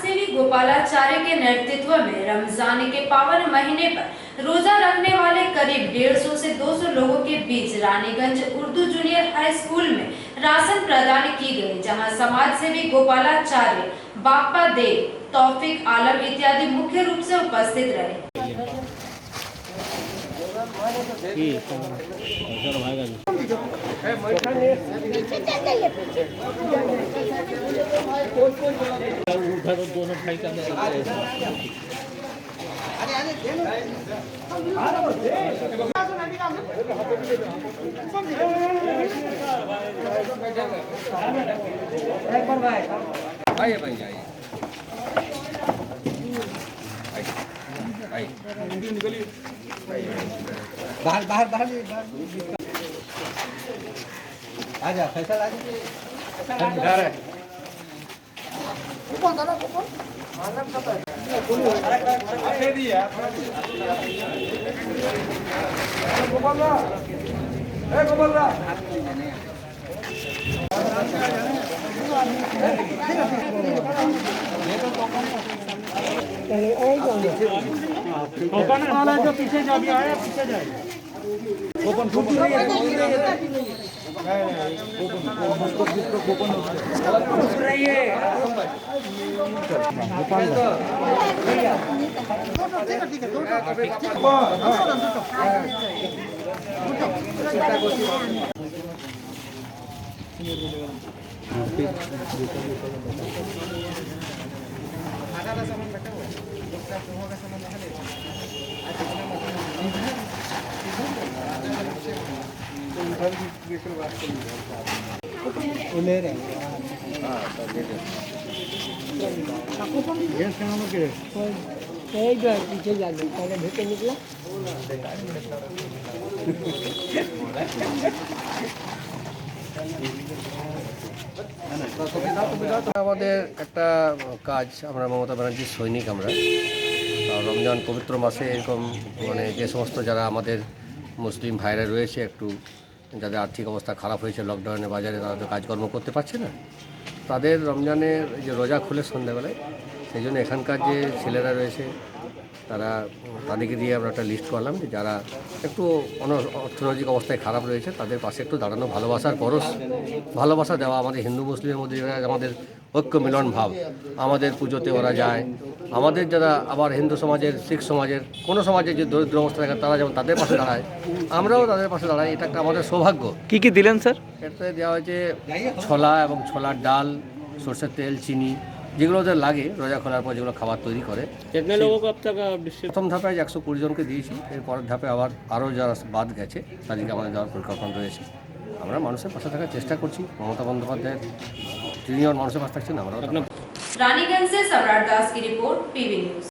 सेवी गोपालाचार्य के नेतृत्व में रमजान के पावन महीने पर रोजा रखने वाले करीब 150 से 200 लोगों के बीच Raniganj Urdu junior high school में राशन प्रदान की गई, जहां समाज सेवी गोपालाचार्य, बाप्पा देव, तौफीक आलम इत्यादि मुख्य रूप से उपस्थित रहे। दोनों भाई का एक बार भाई आइए भाई आइए आइए बाहर बाहर बाहर आजा फैसल आजा कौन दादा कौन मानव का है दिया गोपालदा ए गोपालदा ओपन वाला जो पीछे जा भी आया पीछे जाए ओपन फुट नहीं है ओपन घुस रही है ले रहे पीछे जा पहले भेटे निकला আমাদের একটা কাজ, আমরা মমতা ব্যানার্জির সৈনিক। আমরা রমজান পবিত্র মাসে এরকম যে সমস্ত যারা আমাদের মুসলিম ভাইরা রয়েছে, একটু যাদের আর্থিক অবস্থা খারাপ হয়েছে লকডাউনের বাজারে, তারা তো কাজকর্ম করতে পারছে না, তাদের রমজানের যে রোজা খুলে সন্ধ্যাবেলায়, সেই জন্য এখানকার যে ছেলেরা রয়েছে তাদেরকে দিয়ে আমরা একটা লিস্ট করলাম যে যারা একটু অর্থনৈতিক অবস্থায় খারাপ রয়েছে তাদের পাশে একটু দাঁড়ানো, ভালোবাসার পরশ, ভালোবাসা দেওয়া। আমাদের হিন্দু মুসলিমের মধ্যে আমাদের ঐক্য মিলন ভাব, আমাদের পুজোতে ওরা যায়, আমাদের যারা আবার হিন্দু সমাজের, শিখ সমাজের, কোনো সমাজের যে দরিদ্র অবস্থা থাকে তারা যেমন তাদের পাশে দাঁড়ায়, আমরাও তাদের পাশে দাঁড়াই। এটা একটা আমাদের সৌভাগ্য। কি কি দিলেন স্যার? এটাতে দেওয়া হয়েছে ছোলা এবং ছোলার ডাল, সরষের তেল, চিনি, যেগুলো ওদের লাগে রোজা খোলার পর, যেগুলো খাবার তৈরি করে। প্রথম ধাপে 120 জনকে দিয়েছি। এর পরের ধাপে আরও যারা বাদ গেছে তাদেরকে আমাদের দেওয়ার পরিকল্পনা রয়েছে। আমরা মানুষের পাশে থাকার চেষ্টা করছি। মমতা বন্দ্যোপাধ্যায়ের তিনি মানুষের পাশে থাকছেন, আমরা। रानीगंज से सम्राट दास की रिपोर्ट, पीवी न्यूज।